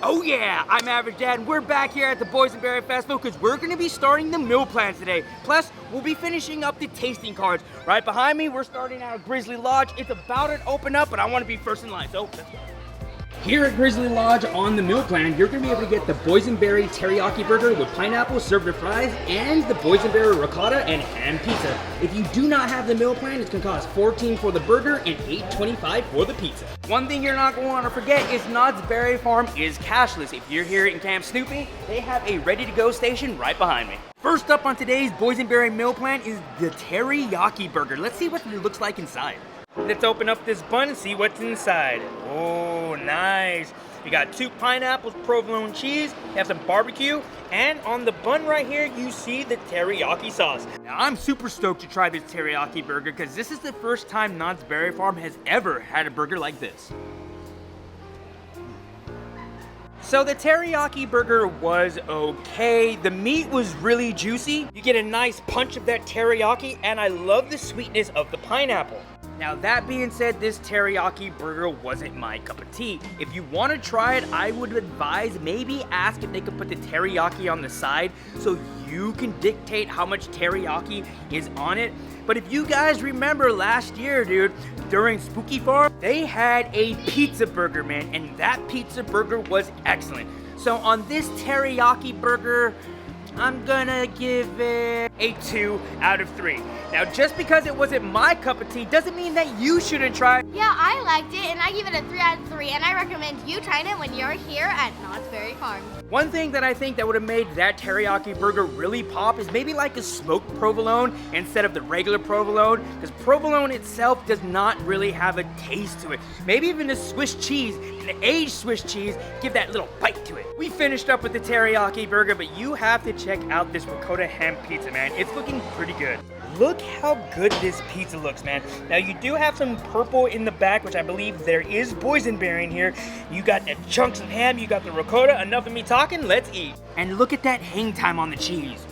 Oh yeah, I'm Average Dad, and we're back here at the Boysenberry Festival because we're going to be starting the meal plans today. Plus, we'll be finishing up the tasting cards. Right behind me, we're starting out at Grizzly Lodge. It's about to open up, but I want to be first in line, so let's go. Here at Grizzly Lodge on the meal plan, you're going to be able to get the Boysenberry Teriyaki Burger with pineapple served with fries and the Boysenberry Ricotta and ham pizza. If you do not have the meal plan, it's going to cost $14 for the burger and $8.25 for the pizza. One thing you're not going to want to forget is Knott's Berry Farm is cashless. If you're here in Camp Snoopy, they have a ready-to-go station right behind me. First up on today's Boysenberry meal plan is the Teriyaki Burger. Let's see what it looks like inside. Let's open up this bun and see what's inside. Oh, nice. You got 2 pineapples, provolone cheese, you have some barbecue, and on the bun right here, you see the teriyaki sauce. Now, I'm super stoked to try this teriyaki burger because this is the first time Knott's Berry Farm has ever had a burger like this. So the teriyaki burger was okay. The meat was really juicy. You get a nice punch of that teriyaki, and I love the sweetness of the pineapple. Now that being said, this teriyaki burger wasn't my cup of tea. If you want to try it, I would advise maybe ask if they could put the teriyaki on the side so you can dictate how much teriyaki is on it. But if you guys remember last year, dude, during Spooky Farm, they had a pizza burger, man, and that pizza burger was excellent. So on this teriyaki burger, I'm gonna give it a 2 out of 3. Now, just because it wasn't my cup of tea doesn't mean that you shouldn't try it. Yeah, I liked it, and I give it a 3 out of 3, and I recommend you trying it when you're here at Knott's Berry Farm. One thing that I think that would have made that teriyaki burger really pop is maybe like a smoked provolone instead of the regular provolone, because provolone itself does not really have a taste to it. Maybe even a Swiss cheese, an aged Swiss cheese, give that little bite to it. We finished up with the teriyaki burger, but you have to check out this ricotta ham pizza, man. It's looking pretty good. Look how good this pizza looks, man. Now, you do have some purple in the back, which I believe there is boysenberry in here. You got the chunks of ham, you got the ricotta. Enough of me talking, let's eat. And look at that hang time on the cheese.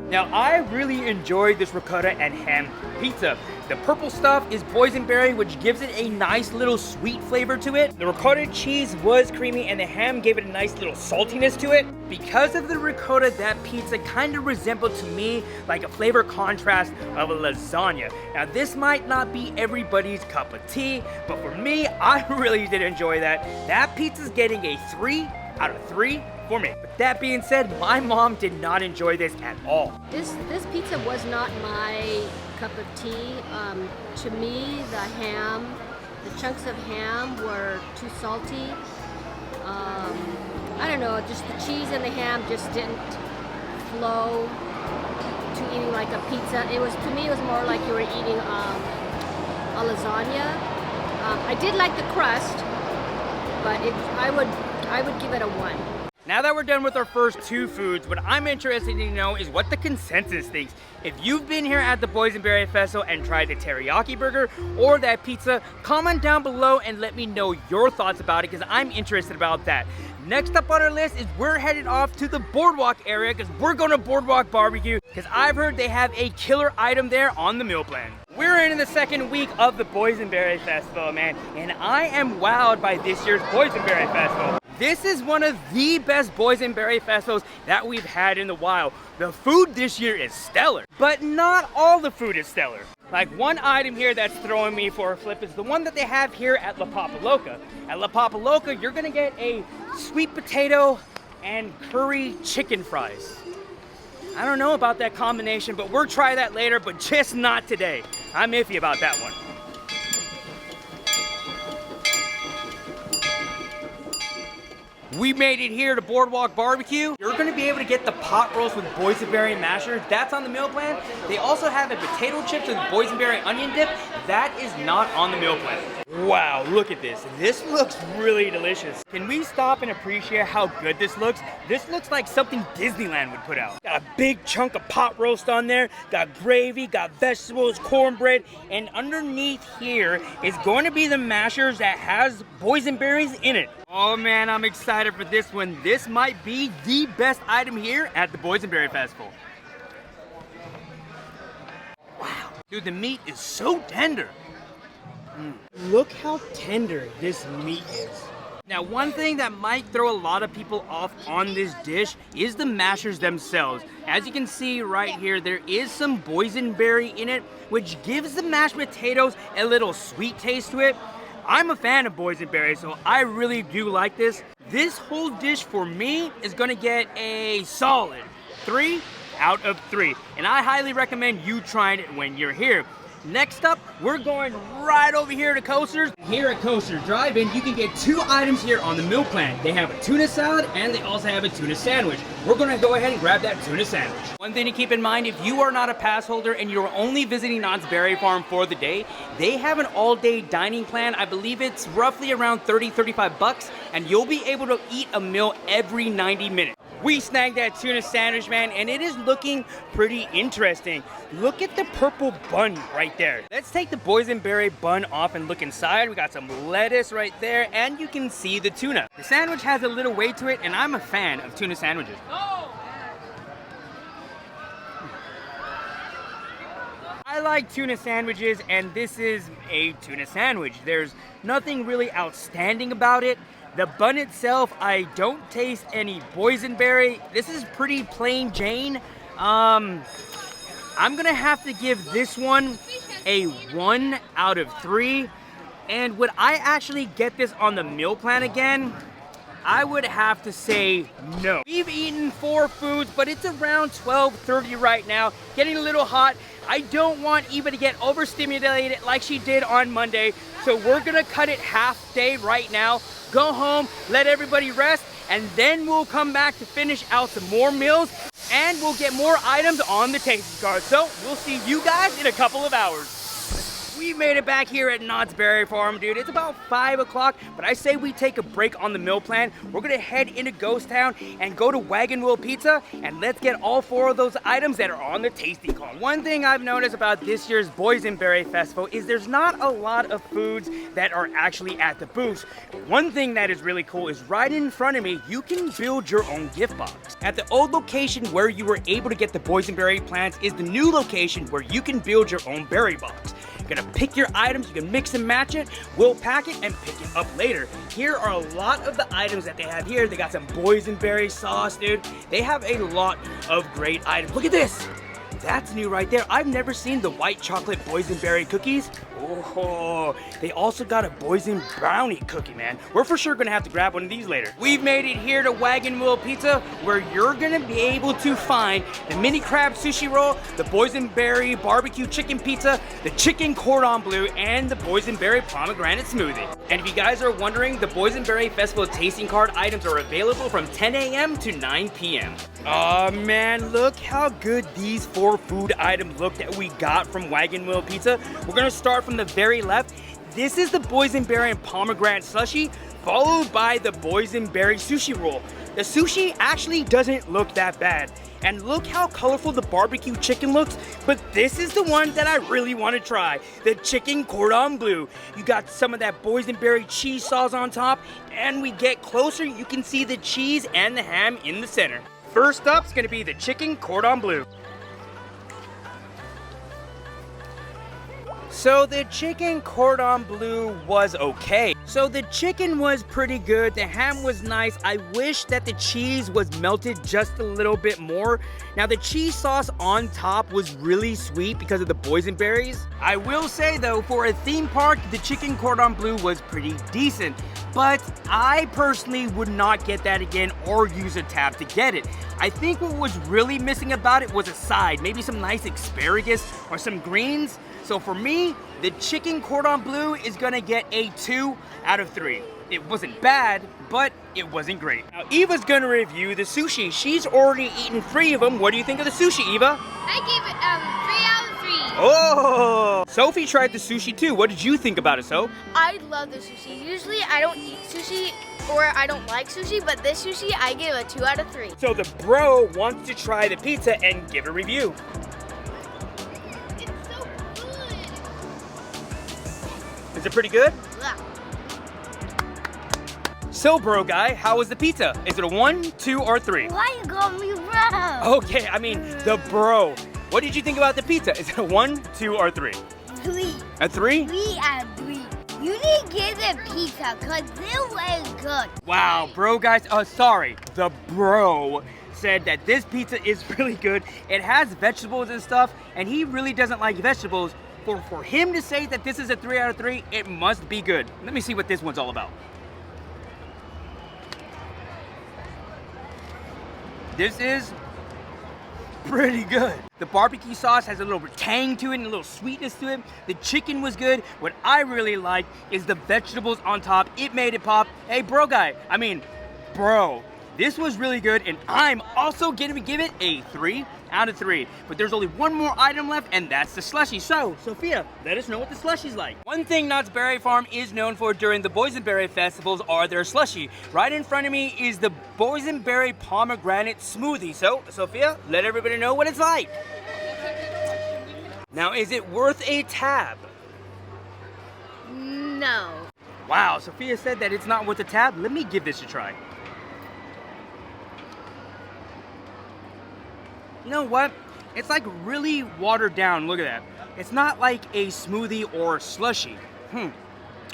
Now, I really enjoyed this ricotta and ham pizza. The purple stuff is boysenberry, which gives it a nice little sweet flavor to it. The ricotta cheese was creamy, and the ham gave it a nice little saltiness to it. Because of the ricotta, that pizza kind of resembled to me like a flavor contrast of a lasagna. Now, this might not be everybody's cup of tea, but for me, I really did enjoy that. That pizza's getting a 3 out of 3 for me. But that being said, my mom did not enjoy this at all. This pizza was not my cup of tea. To me, the chunks of ham were too salty. I don't know, just the cheese and the ham just didn't flow to eating like a pizza. To me, it was more like you were eating a lasagna. I did like the crust, but I would give it a 1. Now that we're done with our first 2 foods, what I'm interested to know is what the consensus thinks. If you've been here at the Boysenberry Festival and tried the teriyaki burger or that pizza, comment down below and let me know your thoughts about it because I'm interested about that. Next up on our list is we're headed off to the Boardwalk area because we're going to Boardwalk BBQ because I've heard they have a killer item there on the meal plan. We're in the second week of the Boysenberry Festival, man, and I am wowed by this year's Boysenberry Festival. This is one of the best Boysenberry Festivals that we've had in a while. The food this year is stellar, but not all the food is stellar. Like one item here that's throwing me for a flip is the one that they have here at La Papaloca. At La Papaloca, you're gonna get a sweet potato and curry chicken fries. I don't know about that combination, but we'll try that later, but just not today. I'm iffy about that one. We made it here to Boardwalk BBQ. You're gonna be able to get the pot roast with boysenberry masher. That's on the meal plan. They also have a potato chips with boysenberry onion dip. That is not on the meal plan. Wow, look at this. This looks really delicious. Can we stop and appreciate how good this looks? This looks like something Disneyland would put out. Got a big chunk of pot roast on there, got gravy, got vegetables, cornbread, and underneath here is going to be the mashers that has boysenberries in it. Oh man, I'm excited for this one. This might be the best item here at the Boysenberry Festival. Wow. Dude, the meat is so tender. Look how tender this meat is. Now, one thing that might throw a lot of people off on this dish is the mashers themselves. As you can see right here, there is some boysenberry in it, which gives the mashed potatoes a little sweet taste to it. I'm a fan of boysenberry, so I really do like this. This whole dish for me is gonna get a solid 3 out of 3. And I highly recommend you trying it when you're here. Next up, we're going right over here to Coaster's. Here at Coaster's Drive-In, you can get 2 items here on the meal plan. They have a tuna salad and they also have a tuna sandwich. We're gonna go ahead and grab that tuna sandwich. One thing to keep in mind, if you are not a pass holder and you're only visiting Knott's Berry Farm for the day, they have an all-day dining plan. I believe it's roughly around $30-35, and you'll be able to eat a meal every 90 minutes. We snagged that tuna sandwich, man, and it is looking pretty interesting. Look at the purple bun right there. Let's take the boysenberry bun off and look inside. We got some lettuce right there, and you can see the tuna. The sandwich has a little weight to it, and I'm a fan of tuna sandwiches. I like tuna sandwiches, and this is a tuna sandwich. There's nothing really outstanding about it. The bun itself, I don't taste any boysenberry. This is pretty plain Jane. I'm gonna have to give this one a 1 out of 3. And would I actually get this on the meal plan again? I would have to say no. We've eaten 4 foods, but it's around 12:30 right now, getting a little hot. I don't want Eva to get overstimulated like she did on Monday, so we're gonna cut it half day right now, go home, let everybody rest, and then we'll come back to finish out some more meals, and we'll get more items on the tasting card. So we'll see you guys in a couple of hours. We made it back here at Knott's Berry Farm, dude. It's about 5 o'clock, but I say we take a break on the meal plan. We're gonna head into Ghost Town and go to Wagon Pizza, and let's get all 4 of those items that are on the tasting card. One thing I've noticed about this year's Boysenberry Festival is there's not a lot of foods that are actually at the booths. One thing that is really cool is right in front of me, you can build your own gift box. At the old location where you were able to get the boysenberry plants is the new location where you can build your own berry box. You're gonna pick your items, you can mix and match it, we'll pack it and pick it up later. Here are a lot of the items that they have here. They got some boysenberry sauce, dude. They have a lot of great items. Look at this. That's new right there. I've never seen the white chocolate boysenberry cookies. Oh, they also got a boysen brownie cookie, man. We're for sure gonna have to grab one of these later. We've made it here to Wagon Pizza, where you're gonna be able to find the mini crab sushi roll, the boysenberry barbecue chicken pizza, the chicken cordon bleu, and the boysenberry pomegranate smoothie. And if you guys are wondering, the Boysenberry Festival tasting card items are available from 10 a.m. to 9 p.m. Oh man, look how good these 4 food items look that we got from Wagon Pizza. We're gonna start from the very left. This is the boysenberry and pomegranate slushie, followed by the boysenberry sushi roll. The sushi actually doesn't look that bad. And look how colorful the barbecue chicken looks, but this is the one that I really want to try, the chicken cordon bleu. You got some of that boysenberry cheese sauce on top, and we get closer, you can see the cheese and the ham in the center. First up is gonna be the chicken cordon bleu. So the chicken cordon bleu was okay. So the chicken was pretty good, the ham was nice. I wish that the cheese was melted just a little bit more. Now the cheese sauce on top was really sweet because of the boysenberries. I will say though, for a theme park, the chicken cordon bleu was pretty decent. But I personally would not get that again or use a tab to get it. I think what was really missing about it was a side, maybe some nice asparagus or some greens. So for me, the chicken cordon bleu is gonna get a 2 out of 3. It wasn't bad, but it wasn't great. Now Eva's gonna review the sushi. She's already eaten 3 of them. What do you think of the sushi, Eva? I gave it 3 out of 3. Oh! Sophie tried the sushi too. What did you think about it, So? I love the sushi. Usually I don't eat sushi or I don't like sushi, but this sushi I give a 2 out of 3. So the bro wants to try the pizza and give a review. It's so good. Is it pretty good? Yeah. So bro guy, how was the pizza? Is it a 1, 2, or 3? Why you call me bro? Okay, I mean the bro. What did you think about the pizza? Is it a 1, 2, or 3? 3. A 3? 3 out of 3. You need to get the pizza because they're way good. Wow, bro, guys. Sorry. The bro said that this pizza is really good. It has vegetables and stuff, and he really doesn't like vegetables. For him to say that this is a 3 out of 3, it must be good. Let me see what this one's all about. This is pretty good. The barbecue sauce has a little tang to it and a little sweetness to it. The chicken was good. What I really like is the vegetables on top. It made it pop. Hey, bro, this was really good, and I'm also gonna give it a 3 out of 3. But there's only one more item left, and that's the slushie. So, Sophia, let us know what the slushie's like. One thing Knott's Berry Farm is known for during the Boysenberry Festivals are their slushie. Right in front of me is the Boysenberry Pomegranate Smoothie. So, Sophia, let everybody know what it's like. Now, is it worth a tab? No. Wow, Sophia said that it's not worth a tab. Let me give this a try. You know what? It's like really watered down. Look at that. It's not like a smoothie or slushie.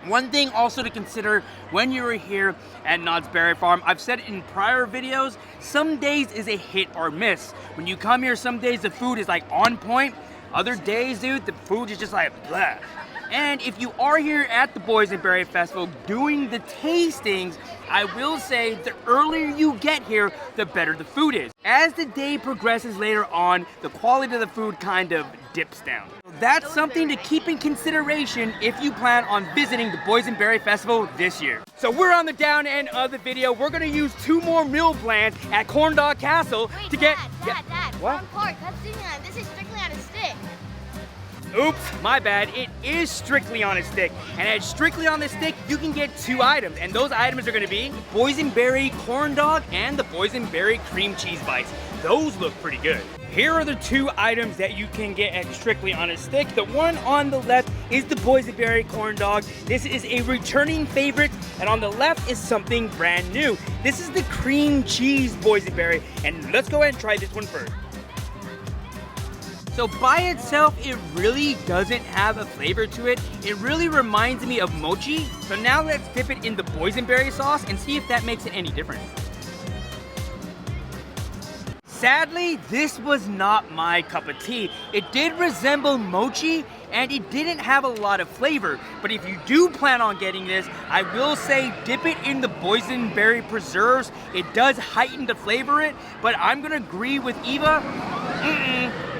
One thing also to consider when you're here at Knott's Berry Farm, I've said it in prior videos, some days is a hit or miss. When you come here, some days the food is like on point. Other days, dude, the food is just like blah. And if you are here at the Boysenberry Festival doing the tastings, I will say the earlier you get here, the better the food is. As the day progresses later on, the quality of the food kind of dips down. That's something to keep in consideration if you plan on visiting the Boysenberry Festival this year. So we're on the down end of the video. We're gonna use 2 more meal plans at Corn Dog Castle to get... Dad, what? wrong part. This is strictly on a stick. Oops, my bad. It is strictly on a stick. And at strictly on the stick, you can get 2 items. And those items are gonna be Boysenberry Corn Dog and the Boysenberry Cream Cheese Bites. Those look pretty good. Here are the 2 items that you can get at strictly on a stick. The one on the left is the Boysenberry Corn Dog. This is a returning favorite. And on the left is something brand new. This is the Cream Cheese Boysenberry. And let's go ahead and try this one first. So by itself, it really doesn't have a flavor to it. It really reminds me of mochi. So now let's dip it in the boysenberry sauce and see if that makes it any different. Sadly, this was not my cup of tea. It did resemble mochi and it didn't have a lot of flavor. But if you do plan on getting this, I will say dip it in the boysenberry preserves. It does heighten the flavor it, but I'm gonna agree with Eva.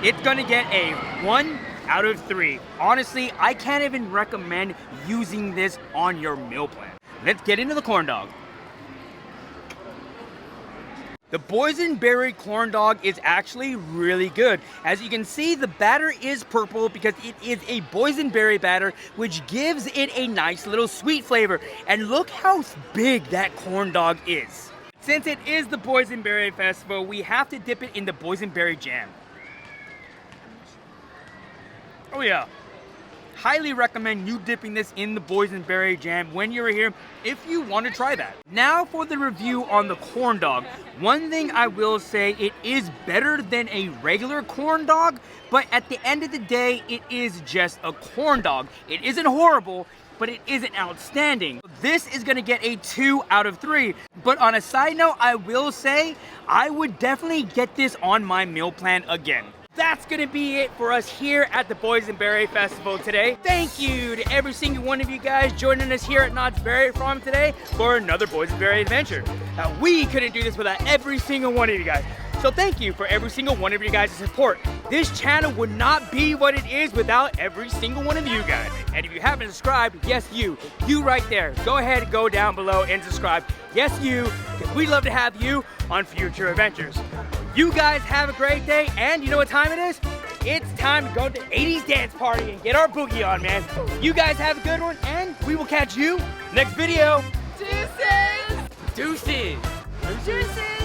It's gonna get a 1 out of 3. Honestly, I can't even recommend using this on your meal plan. Let's get into the corn dog. The boysenberry corn dog is actually really good. As you can see, the batter is purple because it is a boysenberry batter, which gives it a nice little sweet flavor. And look how big that corn dog is. Since it is the Boysenberry Festival, we have to dip it in the boysenberry jam. Oh yeah. Highly recommend you dipping this in the boysenberry jam when you're here if you want to try that. Now for the review on the corn dog. One thing I will say, it is better than a regular corn dog, but at the end of the day, it is just a corn dog. It isn't horrible, but it isn't outstanding. This is gonna get a 2 out of 3. But on a side note, I will say, I would definitely get this on my meal plan again. That's gonna be it for us here at the Boysenberry Festival today. Thank you to every single one of you guys joining us here at Knott's Berry Farm today for another Boysenberry adventure. Now, we couldn't do this without every single one of you guys. So thank you for every single one of you guys' support. This channel would not be what it is without every single one of you guys. And if you haven't subscribed, yes, you right there. Go ahead and go down below and subscribe. Yes, you, because we'd love to have you on future adventures. You guys have a great day, and you know what time it is? It's time to go to 80s dance party and get our boogie on, man. You guys have a good one, and we will catch you next video. Deuces! Deuces! Deuces!